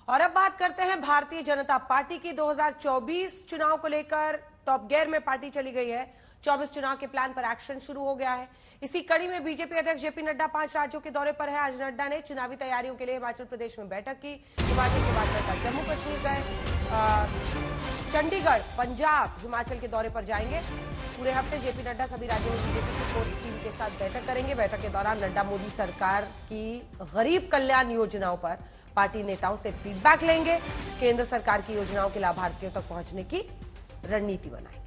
और अब बात करते हैं भारतीय जनता पार्टी की। 2024 चुनाव को लेकर टॉप गियर में पार्टी चली गई है। 24 चुनाव के प्लान पर एक्शन शुरू हो गया है। इसी कड़ी में बीजेपी अध्यक्ष जेपी नड्डा 5 राज्यों के दौरे पर है। आज नड्डा ने चुनावी तैयारियों के लिए हिमाचल प्रदेश में बैठक की। हिमाचल के बाद नड्डा जम्मू कश्मीर गए, चंडीगढ़, पंजाब, हिमाचल के दौरे पर जाएंगे। पूरे हफ्ते जेपी नड्डा सभी राज्यों में बीजेपी की कोर टीम के साथ बैठक करेंगे। बैठक के दौरान नड्डा मोदी सरकार की गरीब कल्याण योजनाओं पर पार्टी नेताओं से फीडबैक लेंगे। केंद्र सरकार की योजनाओं के लाभार्थियों तक पहुंचने की रणनीति बनाएंगे।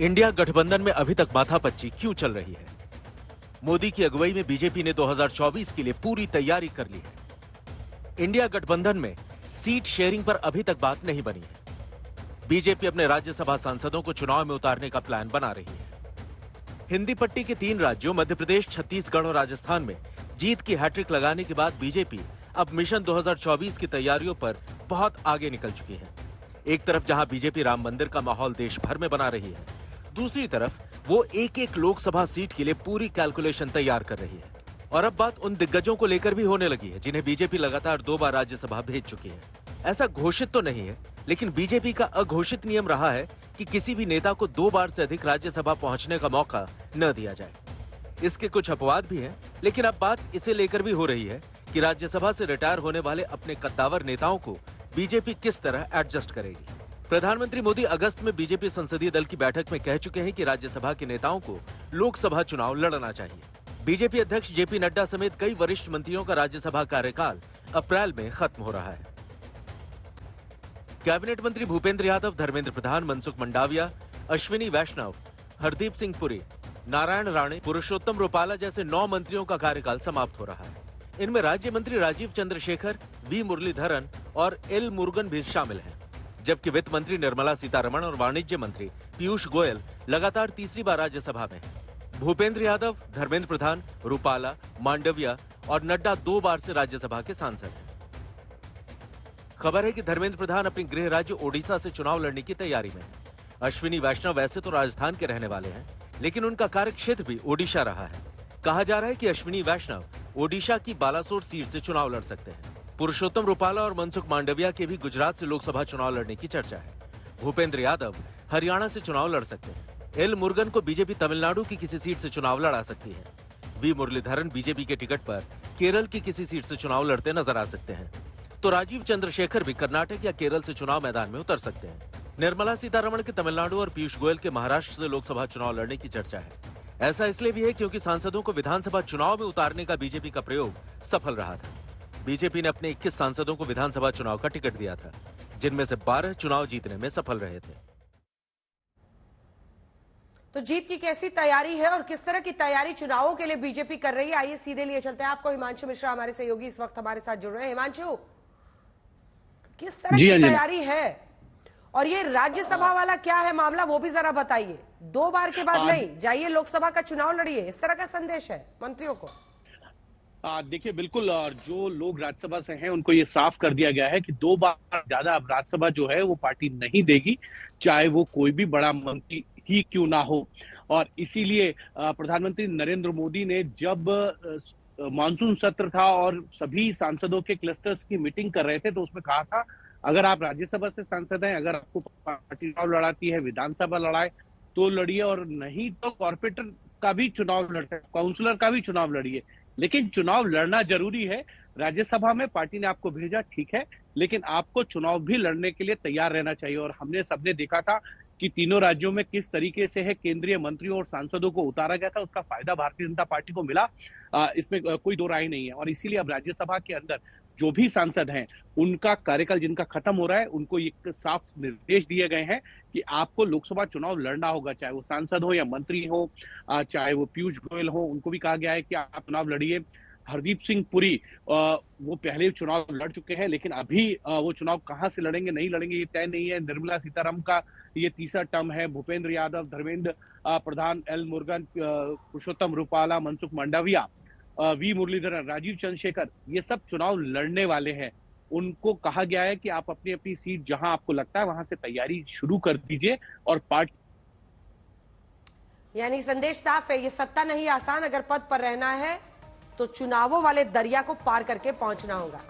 इंडिया गठबंधन में अभी तक माथापच्ची क्यों चल रही है? मोदी की अगुवाई में बीजेपी ने 2024 के लिए पूरी तैयारी कर ली है। इंडिया गठबंधन में सीट शेयरिंग पर अभी तक बात नहीं बनी है। बीजेपी अपने राज्यसभा सांसदों को चुनाव में उतारने का प्लान बना रही है। हिंदी पट्टी के 3 राज्यों मध्य प्रदेश, छत्तीसगढ़ और राजस्थान में जीत की हैट्रिक लगाने के बाद बीजेपी अब मिशन 2024 की तैयारियों पर बहुत आगे निकल चुकी है। एक तरफ जहां बीजेपी राम मंदिर का माहौल देश भर में बना रही है, दूसरी तरफ वो एक-एक लोकसभा सीट के लिए पूरी कैलकुलेशन तैयार कर रही है। और अब बात उन दिग्गजों को लेकर भी होने लगी है जिन्हें बीजेपी लगातार 2 बार राज्यसभा भेज चुकी है। ऐसा घोषित तो नहीं है, लेकिन बीजेपी का अघोषित नियम रहा है कि किसी भी नेता को 2 बार से अधिक राज्यसभा पहुंचने का मौका न दिया जाए। इसके कुछ अपवाद भी हैं, लेकिन अब बात इसे लेकर भी हो रही है कि राज्यसभा से रिटायर होने वाले अपने कद्दावर नेताओं को बीजेपी किस तरह एडजस्ट करेगी। प्रधानमंत्री मोदी अगस्त में बीजेपी संसदीय दल की बैठक में कह चुके हैं कि राज्यसभा के नेताओं को लोकसभा चुनाव लड़ना चाहिए। बीजेपी अध्यक्ष जेपी नड्डा समेत कई वरिष्ठ मंत्रियों का राज्यसभा कार्यकाल अप्रैल में खत्म हो रहा है। कैबिनेट मंत्री भूपेंद्र यादव, धर्मेंद्र प्रधान, मनसुख मंडाविया, अश्विनी वैष्णव, हरदीप सिंह पुरी, नारायण राणे, पुरुषोत्तम रूपाला जैसे 9 मंत्रियों का कार्यकाल समाप्त हो रहा है। इनमें राज्य मंत्री राजीव चंद्रशेखर, वी मुरलीधरन और एल मुरुगन भी शामिल हैं, जबकि वित्त मंत्री निर्मला सीतारमण और वाणिज्य मंत्री पीयूष गोयल लगातार तीसरी बार राज्यसभा में हैं। भूपेंद्र यादव, धर्मेंद्र प्रधान, रूपाला, मांडविया और नड्डा 2 बार से राज्यसभा के सांसद हैं। खबर है कि धर्मेंद्र प्रधान अपने गृह राज्य ओडिशा से चुनाव लड़ने की तैयारी में है। अश्विनी वैष्णव वैसे तो राजस्थान के रहने वाले हैं, लेकिन उनका कार्यक्षेत्र भी ओडिशा रहा है। कहा जा रहा है कि अश्विनी वैष्णव ओडिशा की बालासोर सीट से चुनाव लड़ सकते हैं। पुरुषोत्तम रूपाला और मनसुख मांडविया के भी गुजरात से लोकसभा चुनाव लड़ने की चर्चा है। भूपेंद्र यादव हरियाणा से चुनाव लड़ सकते हैं। एल मुरुगन को बीजेपी तमिलनाडु की किसी सीट से चुनाव लड़ा सकती है। वी मुरलीधरन बीजेपी के टिकट पर केरल की किसी सीट से चुनाव लड़ते नजर आ सकते हैं। तो राजीव चंद्रशेखर भी कर्नाटक या केरल से चुनाव मैदान में उतर सकते हैं। निर्मला सीतारमण के तमिलनाडु और पीयूष गोयल के महाराष्ट्र से लोकसभा चुनाव लड़ने की चर्चा है। ऐसा इसलिए भी है क्योंकि सांसदों को विधानसभा चुनाव में उतारने का बीजेपी का प्रयोग सफल रहा था। बीजेपी ने अपने 21 सांसदों को विधानसभा चुनाव का टिकट दिया था, जिनमें से 12 चुनाव जीतने में सफल रहे थे। तो जीत की कैसी तैयारी है और किस तरह की तैयारी चुनावों के लिए बीजेपी कर रही है, आइए सीधे लिए चलते हैं आपको। हिमांशु मिश्रा हमारे सहयोगी इस वक्त हमारे साथ जुड़ रहे हैं। हिमांशु, किस तरह की तैयारी है और ये राज्यसभा वाला क्या है मामला, वो भी जरा बताइए। 2 बार के बाद नहीं, जाइए लोकसभा का चुनाव लड़िए, इस तरह का संदेश है मंत्रियों को। देखिए, बिल्कुल, और जो लोग राज्यसभा से हैं उनको ये साफ कर दिया गया है कि 2 बार ज्यादा अब राज्यसभा जो है वो पार्टी नहीं देगी, चाहे वो कोई भी बड़ा मंत्री ही क्यों ना हो। और इसीलिए प्रधानमंत्री नरेंद्र मोदी ने जब मानसून सत्र था और सभी सांसदों के क्लस्टर्स की मीटिंग कर रहे थे, तो उसमें कहा था अगर आप राज्यसभा से सांसद हैं, अगर आपको पार्टी चुनाव लड़ाती है, विधानसभा लड़ाए तो लड़िए, और नहीं तो कॉर्पोरेटर का भी चुनाव लड़ सकते, काउंसलर का भी चुनाव लड़िए, लेकिन चुनाव लड़ना जरूरी है। राज्यसभा में पार्टी ने आपको भेजा, ठीक है, लेकिन आपको चुनाव भी लड़ने के लिए तैयार रहना चाहिए। और हमने सबने देखा था कि तीनों राज्यों में किस तरीके से है केंद्रीय मंत्रियों और सांसदों को उतारा गया था, उसका फायदा भारतीय जनता पार्टी को मिला, इसमें कोई दो राय नहीं है। और इसीलिए अब राज्यसभा के अंदर जो भी सांसद हैं, उनका कार्यकाल जिनका खत्म हो रहा है, उनको एक साफ निर्देश दिए गए हैं कि आपको लोकसभा चुनाव लड़ना होगा, चाहे वो सांसद हो या मंत्री हो, चाहे वो पीयूष गोयल हो, उनको भी कहा गया है कि आप चुनाव लड़िए। हरदीप सिंह पुरी वो पहले चुनाव लड़ चुके हैं, लेकिन अभी वो चुनाव कहां से लड़ेंगे नहीं लड़ेंगे ये तय नहीं है। निर्मला सीतारमण का ये तीसरा टर्म है। भूपेंद्र यादव, धर्मेंद्र प्रधान, एल मुरुगन, पुरुषोत्तम रूपाला, मनसुख मंडाविया, वी मुरलीधरन, राजीव चंद्रशेखर, ये सब चुनाव लड़ने वाले हैं। उनको कहा गया है कि आप अपनी अपनी सीट जहां आपको लगता है वहां से तैयारी शुरू कर दीजिए और पार्टी। यानी संदेश साफ है, ये सत्ता नहीं आसान, अगर पद पर रहना है तो चुनावों वाले दरिया को पार करके पहुंचना होगा।